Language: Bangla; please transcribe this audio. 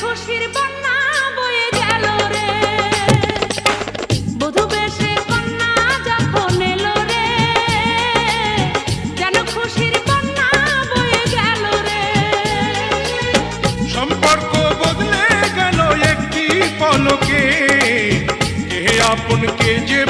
খুশির বন্যা বয়ে গেল রে, বধূ বেশে কন্যা যখন এলো রে, যেন খুশির বন্যা বয়ে গেল রে। সম্পর্ক বদলে গেল একটি পলকে, কে আপন কে যে